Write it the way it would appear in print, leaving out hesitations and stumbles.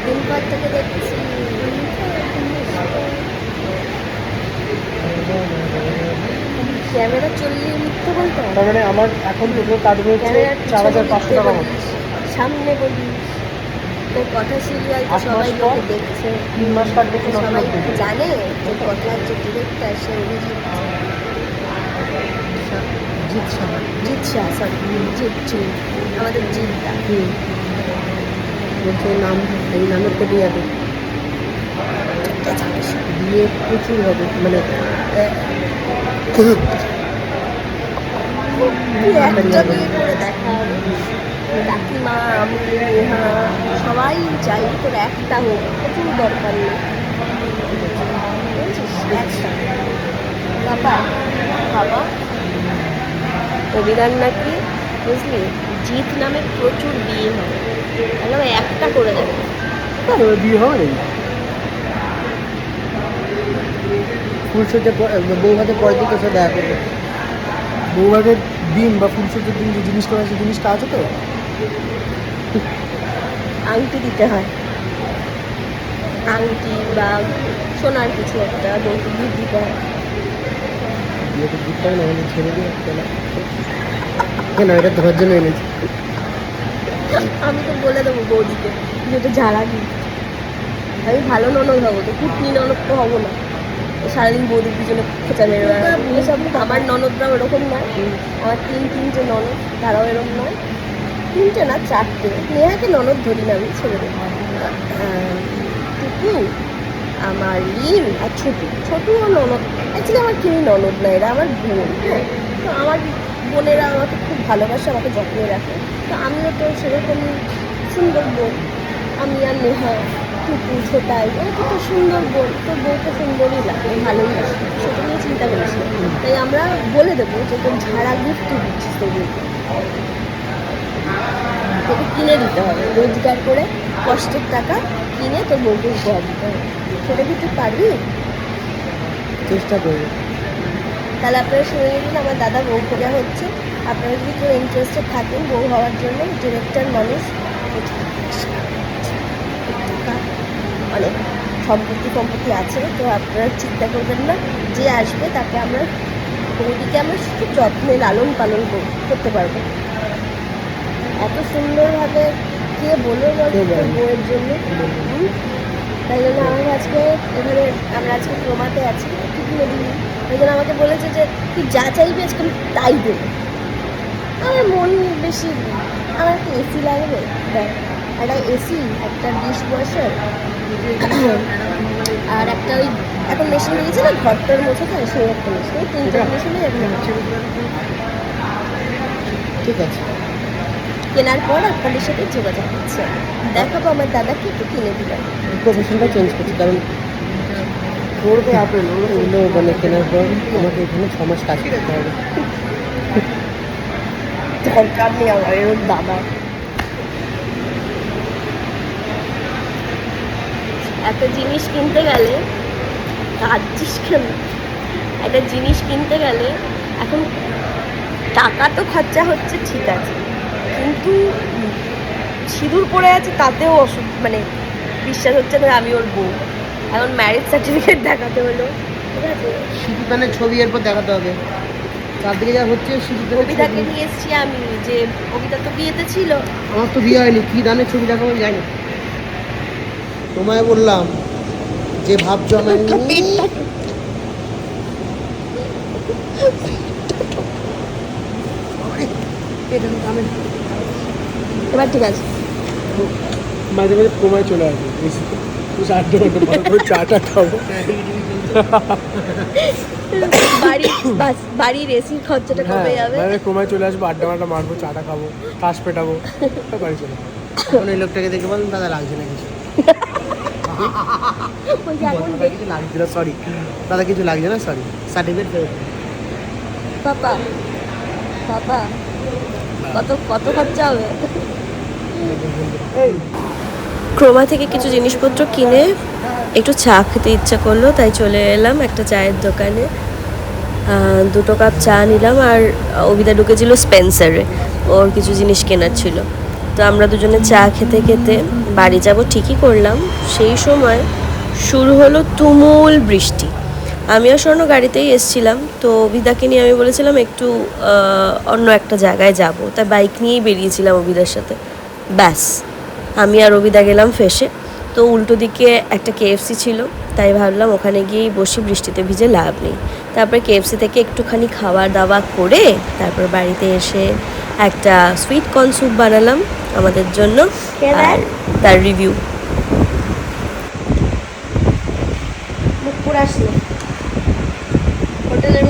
অনেকদিন পর থেকে দেখছি। ক্যামেরা চললে মিথ্যে বলতে হয়। তার মানে আমার এখন টোটাল কাটবে হচ্ছে ক্যামেরার পিছনে 4,500 মিথ্যে টাকা মতো। বলিস, সামনে বলিস। তোর কথা সিরিয়াল তো 8 সবাই মাস লোকে পর দেখছে, 3 মাস কাটবে তো সবাই 90 জানে যে কথার যে ডিরেক্টর সে অভিজিৎ, জিৎ সাহা। জিৎ শাহ, সরি জিৎ, আমাদের জিৎদা। বলছে নাম, এই নামের তো বিয়ে হবে, বিয়ে প্রচুর হবে, মানে একটা বিয়ে করে দেখা হবে। কাকিমা, আমি, নেহা সবাই চাই তোর একটা হোক, প্রচুর দরকার নেই, বুঝেছিস? একটা বাবা বাবা অভিধান নাকি, বুঝলি, জিৎ নামে প্রচুর বিয়ে হবে, তাহলে একটা করে দেবে। বিয়ে হবে নাকি? ফুলসজ্জার বৌভাতের পরের দিকে এসে দেখা করবে। বৌভাতের দিন বা ফুলসজ্জার দিন যে জিনিসটা হয় সেই জিনিসটা আছে তো। আংটি দিতে হয়, আংটি বা সোনার কিছু একটা বউকে গিফট দিতে হয়। বিয়েতে দিতে হবে না, মানে ছেড়ে দিয়ে আসতে না কেন, এটা তোমার জন্য এনেছি। আমি তো বলে দেবো বৌদিকে যে এটা ঝাড়া গিফট। আমি ভালো ননদ হবো তো, কুটনি ননদ তো হবো না সারাদিন বৌদির পিছনে খোঁচা মেরে বেড়াবো। এসব আমার ননদরাও এরকম নয়, আমার তিনটে ননদ, তারাও এরকম নয়। তিনটে না, চারটে। নেহাকে ননদ ধরি না আমি, ছেড়ে দেবো। টুকু, আমার রিম আর ছোটুও ননদ। অ্যাকচুয়ালি আমার কেউই ননদ না, এরা আমার বোন। হ্যাঁ, তো আমার বোনেরা আমাকে খুব ভালোবাসে, আমাকে যত্নে রাখে। তো আমিও তো সেরকম সুন্দর বোন। আমি আর নেহা, টুকু, ছোটাই, ও তো তো সুন্দর বোন, তোর বউকে সুন্দরই লাগে, ভালোই লাগে, সেটা নিয়ে চিন্তা করিস না। তাই আমরা বলে দেবো যে তোর ঝাড়া গিফট তুই দিচ্ছিস তোর বউকে, তোকে কিনে দিতে হবে, রোজগার করে কষ্টের টাকা কিনে তোর বউকে উপহার দিতে হবে। সেটা কি তুই পারবি? চেষ্টা করবো। তাহলে আপনারা শুনে নিন, আমার দাদা বউ খোঁজা হচ্ছে। আপনারা যদি কেউ ইন্টারেস্টেড থাকেন বউ হওয়ার জন্য, ডিরেক্টর মানুষ, অনেক সম্পত্তি আছে, তো আপনারা চিন্তা করবেন না। যে আসবে তাকে আমরা, বৌদিকে আমরা খুব যত্নে লালন পালন করতে পারবো। এত সুন্দরভাবে কে বলবো বউয়ের জন্য। তাই জন্য আমাকে আজকে এখানে, আমরা আজকে ক্রোমাতে আছি, একটু কিনে দিই। তাই জন্য আমাকে বলেছে যে তুই যা চাইবি আজকে আমি তাই দেবো। আমার মন বেশি, আমার একটা এসি লাগবে, দেখ একটা এসি, একটা ডিশ ওয়াশার, আর একটা ওই এখন মেশিন দিয়েছে না ঘরটার মধ্যে থাকে, সেই একটা মেশিন, ওই তিনটে মেশিনই একটা। ঠিক আছে, কেনার পর আপনাদের সাথে যোগাযোগ করছে, দেখাবো আমার দাদাকে, একটু কিনে দিলাম। প্রফেশনটা চেঞ্জ করছি, কারণ করবে আপেল ওগুলো মানে কেনার পর আমাকে এখানে 6 মাস কাজ করতে হবে। দরকার নেই আমার এরকম দাদা। একটা জিনিস কিনতে গেলে, কাঁদছিস কেন? একটা জিনিস কিনতে গেলে এখন টাকা তো খরচা হচ্ছে, ঠিক আছে, কিন্তু সিঁদুর পড়ে আছে তাতেও মানে বিশ্বাস হচ্ছে না আমি ওর বউ। এখন ম্যারেজ সার্টিফিকেট দেখাতে হলো, ঠিক আছে। সিঁদুরদানের ছবি এরপর দেখাতে হবে, চারদিকে যা হচ্ছে সিঁদুরদানের কবিতাকে ছবি। নিয়ে এসছি আমি, যে কবিতা তো বিয়েতে ছিল। আমার তো বিয়ে হয়নি, কি দানের ছবি দেখাবো জানি। তোমায় বললাম যে ভাব জমায়নি। এবার ঠিক আছে। মাঝে মাঝে কমায় চলে আসবে, চারটে ঘন্টা ভালো করে চাটা খাবো। বাড়ির এসির খরচাটা কমে যাবে। হ্যাঁ, কমায় চলে আসবো, আড্ডা মাড্ডা মারবো, চাটা খাবো, তাস পেটাবো, বাড়ি চলে যাবো। এখন এই লোকটাকে দেখে বলুন দাদা লাগছে না কিছু, কিছু লাগছে না, সরি দাদা কিছু লাগছে না, সরি, সার্টিফিকেট ফেরত। পাপা পাপা কত কত খরচা হবে? ক্রোমা থেকে কিছু জিনিসপত্র কিনে একটু চা খেতে ইচ্ছা করলো, তাই চলে এলাম একটা চায়ের দোকানে। 2 কাপ চা নিলাম, আর অবিদা ঢুকেছিল স্পেন্সারে, ওর কিছু জিনিস কেনার ছিল। তো আমরা দুজনে চা খেতে খেতে বাড়ি যাব ঠিকই করলাম, সেই সময় শুরু হলো তুমুল বৃষ্টি। আমি আর স্বর্ণ গাড়িতেই এসেছিলাম, তো অভিদাকে নিয়ে আমি বলেছিলাম একটু অন্য একটা জায়গায় যাব, তাই বাইক নিয়েই বেরিয়েছিলাম অভিদার সাথে। ব্যাস, আমি আর অভিদা গেলাম ফেসে। তো উল্টো দিকে একটা KFC ছিল, তাই ভাবলাম ওখানে গিয়েই বসি, বৃষ্টিতে ভিজে লাভ নেই। তারপরে KFC থেকে একটুখানি খাওয়া দাওয়া করে তারপর বাড়িতে এসে একটা সুইট কর্ন স্যুপ বানালাম আমাদের জন্য, আর তার রিভিউ। মুখ পুরো আসলো হোটেলের